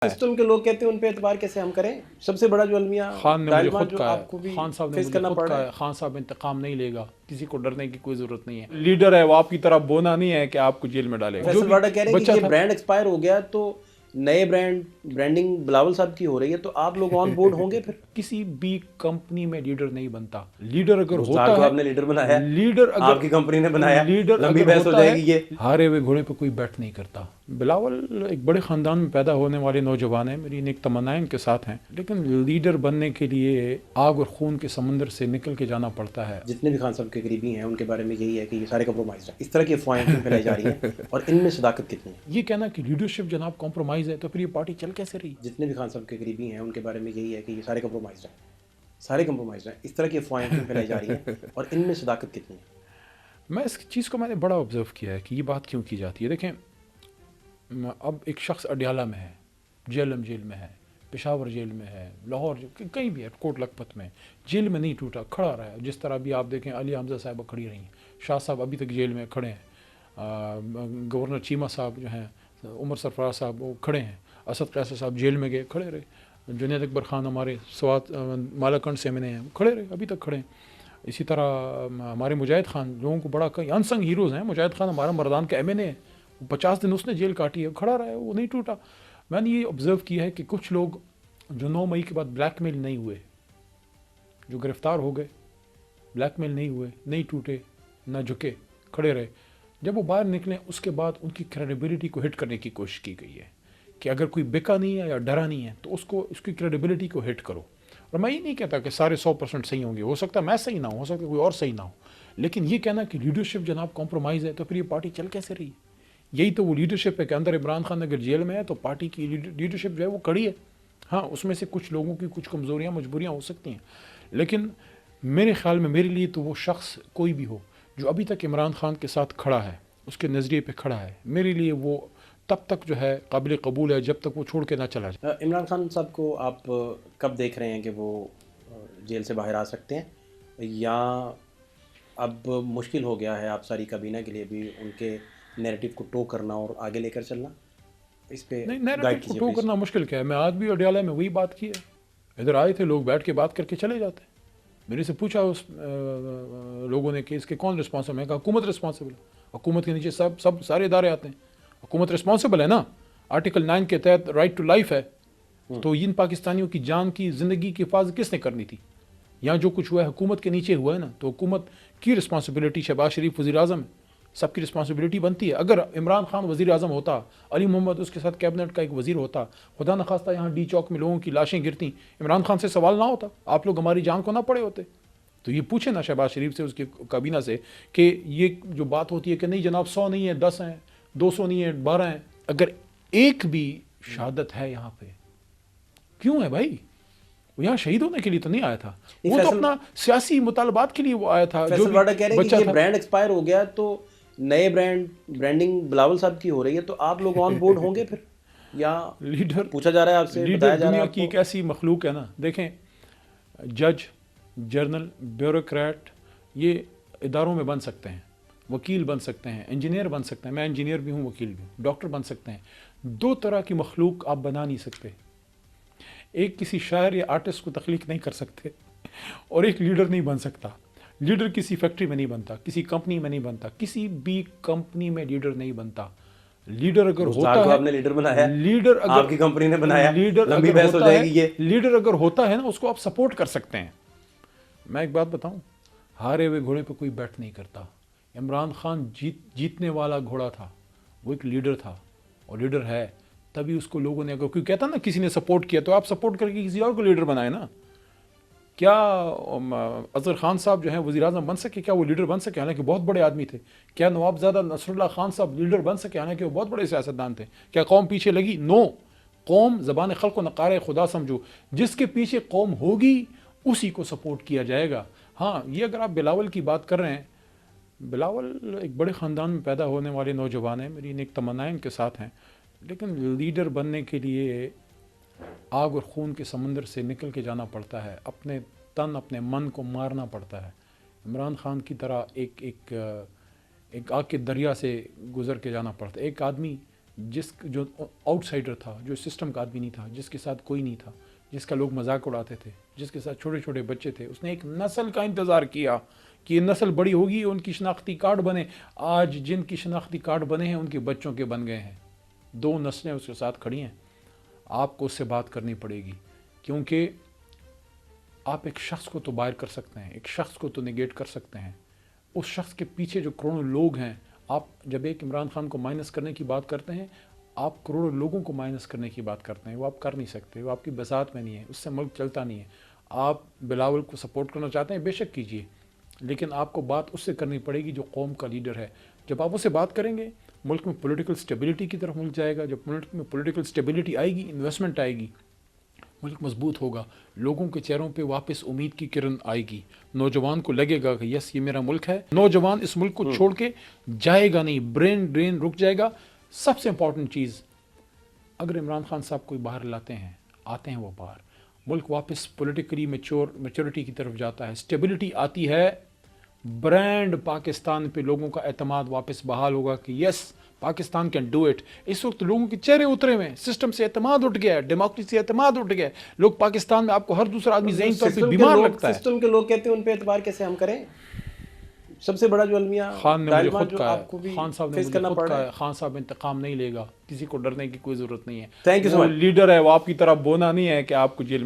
System کے لوگ کہتے ہیں ان پہ اعتبار کیسے ہم کریں؟ سب سے بڑا جو المیہ خان نے مجھے خود کہا آپ کو بھی خان صاحب نے فیس مجھے کرنا خود پڑ رہا کہا ہے. ہے خان صاحب انتقام نہیں لے گا، کسی کو ڈرنے کی کوئی ضرورت نہیں ہے. لیڈر ہے وہ، آپ کی طرح بونا نہیں ہے کہ آپ کو جیل میں ڈالے گا. فیصل واڈا کہہ رہے ہیں کہ یہ برانڈ ایکسپائر ہو گیا تو نئے برانڈنگ بلاول صاحب کی ہو رہی ہے، تو آپ لوگ آن بورڈ ہوں گے؟ پھر کسی بھی کمپنی میں لیڈر نہیں بنتا. لیڈر اگر گلزار ہوتا کو ہے، آپ نے لیڈر بنایا، لیڈر اگر آپ کی کمپنی نے بنایا، لیڈر لمبی اگر بحث ہو ہوتا جائے ہے، گی. یہ ہارے ہوئے گھوڑے پہ کوئی بیٹھ نہیں کرتا. بلاول ایک بڑے خاندان میں پیدا ہونے والے نوجوان ہیں، میری نیک تمنائیں ان کے ساتھ ہیں، لیکن لیڈر بننے کے لیے آگ اور خون کے سمندر سے نکل کے جانا پڑتا ہے. جتنے بھی خان صاحب کے قریبی ہیں ان کے بارے میں یہی ہے کہ یہ سارے کمپرومائز ہیں. اس طرح کی افواہیں کیوں پھیلائی جا رہی ہیں اور ان میں صداقت کتنی ہے؟ یہ کہنا کہ لیڈرشپ جناب کمپرومائز ہے تو پھر یہ پارٹی چل کیسے رہی؟ جتنے بھی خان صاحب کے قریبی ہیں ان کے بارے میں یہی ہے کہ یہ سارے کمپرومائز ہیں. سارے کمپرومائز ہیں. اس طرح کی افواہیں کیوں پھیلائی جا رہی ہیں اور ان میں صداقت کتنی ہے؟ میں اس چیز کو میں نے بڑا آبزرو کیا ہے کہ یہ بات کیوں کی جاتی ہے. دیکھیں، اب ایک شخص اڈیالہ میں ہے، جیلم جیل میں ہے، پشاور جیل میں ہے، لاہور کہیں بھی ہے، کوٹ لکھپت میں جیل میں نہیں ٹوٹا، کھڑا رہا ہے. جس طرح بھی آپ دیکھیں علی حمزہ صاحبہ کھڑی رہی ہیں، شاہ صاحب ابھی تک جیل میں کھڑے ہیں، گورنر چیمہ صاحب جو ہیں، عمر سرفراز صاحب وہ کھڑے ہیں، اسد قیصر صاحب جیل میں گئے، کھڑے رہے. جنید اکبر خان ہمارے سوات مالاکنڈ سے میں نے ہیں، کھڑے رہے، ابھی تک کھڑے ہیں. اسی طرح ہمارے مجاہد خان، لوگوں کو بڑا کئی انسنگ ہیروز ہیں. مجاہد خان ہمارا مردان کا ایم این اے ہے، 50 دن اس نے جیل کاٹی ہے، کھڑا رہا ہے، وہ نہیں ٹوٹا. میں نے یہ آبزرو کیا ہے کہ کچھ لوگ جو 9 مئی کے بعد بلیک میل نہیں ہوئے، جو گرفتار ہو گئے، بلیک میل نہیں ہوئے، نہیں ٹوٹے، نہ جھکے، کھڑے رہے، جب وہ باہر نکلیں اس کے بعد ان کی کریڈیبلٹی کو ہٹ کرنے کی کوشش کی گئی ہے کہ اگر کوئی بکا نہیں ہے یا ڈرا نہیں ہے تو اس کی کریڈیبلٹی کو ہٹ کرو. اور میں یہ نہیں کہتا کہ سارے 100% صحیح ہوں گے، ہو سکتا ہے میں صحیح نہ ہوں، ہو سکتا ہے کوئی اور صحیح نہ ہو، لیکن یہ کہنا کہ لیڈرشپ جناب کمپرومائز ہے تو پھر یہ پارٹی چل کیسے رہی؟ یہی تو وہ لیڈرشپ ہے کہ اندر عمران خان اگر جیل میں ہے تو پارٹی کی لیڈرشپ جو ہے وہ کڑی ہے. ہاں، اس میں سے کچھ لوگوں کی کچھ کمزوریاں مجبوریاں ہو سکتی ہیں، لیکن میرے خیال میں میرے لیے تو وہ شخص کوئی بھی ہو جو ابھی تک عمران خان کے ساتھ کھڑا ہے، اس کے نظریے پہ کھڑا ہے، میرے لیے وہ تب تک جو ہے قابل قبول ہے جب تک وہ چھوڑ کے نہ چلا جائے. عمران خان صاحب کو آپ کب دیکھ رہے ہیں کہ وہ جیل سے باہر آ سکتے ہیں، یا اب مشکل ہو گیا ہے آپ ساری کابینہ کے لیے بھی ان کے نیریٹو کو ٹو کرنا اور آگے لے کر چلنا؟ اس پہ نہیں، گائیڈ نیریٹو کو کیجیے ٹو پلیز. کرنا مشکل کیا ہے؟ میں آج بھی اڈیالہ میں وہی بات کی ہے. ادھر آئے تھے لوگ، بیٹھ کے بات کر کے چلے جاتے. میرے سے پوچھا اس لوگوں نے کہ اس کے کون رسپانسبل ہے؟ میں کہا حکومت رسپانسبل ہے. حکومت کے نیچے سب سارے ادارے آتے ہیں، حکومت رسپانسبل ہے نا. آرٹیکل 9 کے تحت رائٹ ٹو لائف ہے، تو ان پاکستانیوں کی جان کی، زندگی کی حفاظت کس نے کرنی تھی؟ یہاں جو کچھ ہوا ہے حکومت کے نیچے ہوا ہے نا، تو حکومت کی رسپانسبلٹی. شہباز شریف وزیر اعظم ہے، سب کی رسپانسبلٹی بنتی ہے. اگر عمران خان وزیر اعظم ہوتا، علی محمد اس کے ساتھ کیبنٹ کا ایک وزیر ہوتا، خدا نخواستہ یہاں ڈی چوک میں لوگوں کی لاشیں گرتی، عمران خان سے سوال نہ ہوتا، آپ لوگ ہماری جان کو نہ پڑے ہوتے. تو یہ پوچھیں نا شہباز شریف سے، اس کی کابینہ سے، کہ یہ جو بات ہوتی ہے کہ نہیں جناب 100 نہیں ہے، 10 ہیں، 200 نہیں ہے، 12 ہیں، اگر ایک بھی شہادت ہے یہاں پہ، کیوں ہے بھائی؟ وہ یہاں شہید ہونے کے لیے تو نہیں آیا تھا، وہ تو اپنا سیاسی مطالبات کے لیے وہ آیا تھا. فیصل واڈا کہہ رہے ہیں کہ یہ برانڈ ایکسپائر ہو گیا تو نئے برانڈنگ بلاول صاحب کی ہو رہی ہے، تو آپ لوگ آن بورڈ ہوں گے پھر، یا لیڈر پوچھا جا رہا ہے آپ سے، لیڈر بتایا جا رہا ہے دنیا آپ کی کو؟ ایک ایسی مخلوق ہے نا. دیکھیں، جج، جرنل، بیوروکریٹ یہ اداروں میں بن سکتے ہیں، وکیل بن سکتے ہیں، انجینئر بن سکتے ہیں. میں انجینئر بھی ہوں، وکیل بھی ہوں، ڈاکٹر بن سکتے ہیں. 2 طرح کی مخلوق آپ بنا نہیں سکتے. ایک کسی شاعر یا آرٹسٹ کو تخلیق نہیں کر سکتے، اور ایک لیڈر نہیں بن سکتا. لیڈر کسی فیکٹری میں نہیں بنتا، کسی کمپنی میں نہیں بنتا، کسی بھی کمپنی میں لیڈر نہیں بنتا. لیڈر اگر ہوتا ہے، آپ نے لیڈر بنایا، لیڈر اگر آپ کی کمپنی نے بنایا، لیڈر لمبی اگر بحث ہو ہوتا جائے ہے، گی. یہ لیڈر اگر ہوتا ہے نا، اس کو آپ سپورٹ کر سکتے ہیں. میں ایک بات بتاؤں، ہارے ہوئے گھوڑے پہ کوئی بیٹھ نہیں کرتا. عمران خان جیتنے والا گھوڑا تھا، وہ ایک لیڈر تھا، اور لیڈر ہے. تبھی اس کو لوگوں نے، اگر کوئی کہتا نا کسی نے سپورٹ کیا، تو آپ سپورٹ کر کے کسی اور کو لیڈر بنائے نا. کیا اظہر خان صاحب جو ہیں وزیر اعظم بن سکے؟ کیا وہ لیڈر بن سکے؟ حالانکہ بہت بڑے آدمی تھے. کیا نوابزادہ نصر اللہ خان صاحب لیڈر بن سکے؟ حالانکہ وہ بہت بڑے سیاستدان تھے. کیا قوم پیچھے لگی؟ نو. قوم زبان خلق و نقار خدا سمجھو، جس کے پیچھے قوم ہوگی اسی کو سپورٹ کیا جائے گا. ہاں، یہ اگر آپ بلاول کی بات کر رہے ہیں، بلاول ایک بڑے خاندان میں پیدا ہونے والے نوجوان ہیں، میری نیک تمنائیں ان کے ساتھ ہیں، لیکن لیڈر بننے کے لیے آگ اور خون کے سمندر سے نکل کے جانا پڑتا ہے، اپنے تن، اپنے من کو مارنا پڑتا ہے. عمران خان کی طرح ایک آگ کے دریا سے گزر کے جانا پڑتا ہے. ایک آدمی جس جو آؤٹ سائڈر تھا, جو سسٹم کا آدمی نہیں تھا, جس کے ساتھ کوئی نہیں تھا, جس کا لوگ مذاق اڑاتے تھے, جس کے ساتھ چھوٹے چھوٹے بچے تھے, اس نے ایک نسل کا انتظار کیا کہ یہ نسل بڑی ہوگی, ان کی شناختی کارڈ بنے. آج جن کی شناختی کارڈ بنے ہیں ان کے بچوں کے بن گئے ہیں. 2 نسلیں اس کے ساتھ کھڑی ہیں. آپ کو اس سے بات کرنی پڑے گی, کیونکہ آپ ایک شخص کو تو باہر کر سکتے ہیں, ایک شخص کو تو نیگیٹ کر سکتے ہیں. اس شخص کے پیچھے جو کروڑوں لوگ ہیں, آپ جب ایک عمران خان کو مائنس کرنے کی بات کرتے ہیں, آپ کروڑوں لوگوں کو مائنس کرنے کی بات کرتے ہیں. وہ آپ کر نہیں سکتے, وہ آپ کی بساط میں نہیں ہے, اس سے ملک چلتا نہیں ہے. آپ بلاول کو سپورٹ کرنا چاہتے ہیں, بے شک کیجیے, لیکن آپ کو بات اس سے کرنی پڑے گی جو قوم کا لیڈر ہے. جب آپ اس سے بات کریں گے, ملک میں پولیٹیکل سٹیبلٹی کی طرف ملک جائے گا. جب ملک میں پولیٹیکل سٹیبلٹی آئے گی, انویسٹمنٹ آئے گی, ملک مضبوط ہوگا, لوگوں کے چہروں پہ واپس امید کی کرن آئے گی. نوجوان کو لگے گا کہ یس یہ میرا ملک ہے. نوجوان اس ملک کو چھوڑ کے جائے گا نہیں, برین ڈرین رک جائے گا. سب سے امپورٹنٹ چیز, اگر عمران خان صاحب کوئی باہر لاتے ہیں, آتے ہیں وہ باہر, ملک واپس پولیٹیکلی میچورٹی کی طرف جاتا ہے, اسٹیبلٹی آتی ہے, برانڈ پاکستان پہ لوگوں کا اعتماد واپس بحال ہوگا کہ یس پاکستان کین ڈو اٹ. اس وقت لوگوں کے چہرے اترے ہوئے ہیں, سسٹم سے اعتماد اٹھ گیا ہے, ڈیموکریسی سے اعتماد اٹھ گیا ہے. لوگ پاکستان میں, آپ کو ہر دوسرا آدمی ذہنی طور پہ بیمار لگتا ہے. سسٹم کے لوگ کہتے ہیں ان پہ اعتبار کیسے ہم کریں؟ سب سے بڑا جو المیہ خان نے مجھے خود کہا ہے, خان صاحب نے مجھے خود کہا ہے, خان صاحب انتقام نہیں لے گا, کسی کو ڈرنے کی کوئی ضرورت نہیں ہے. تھینک یو سو وہ مچ. لیڈر ہے, وہ آپ کی طرح بونا نہیں ہے کہ آپ کو جیل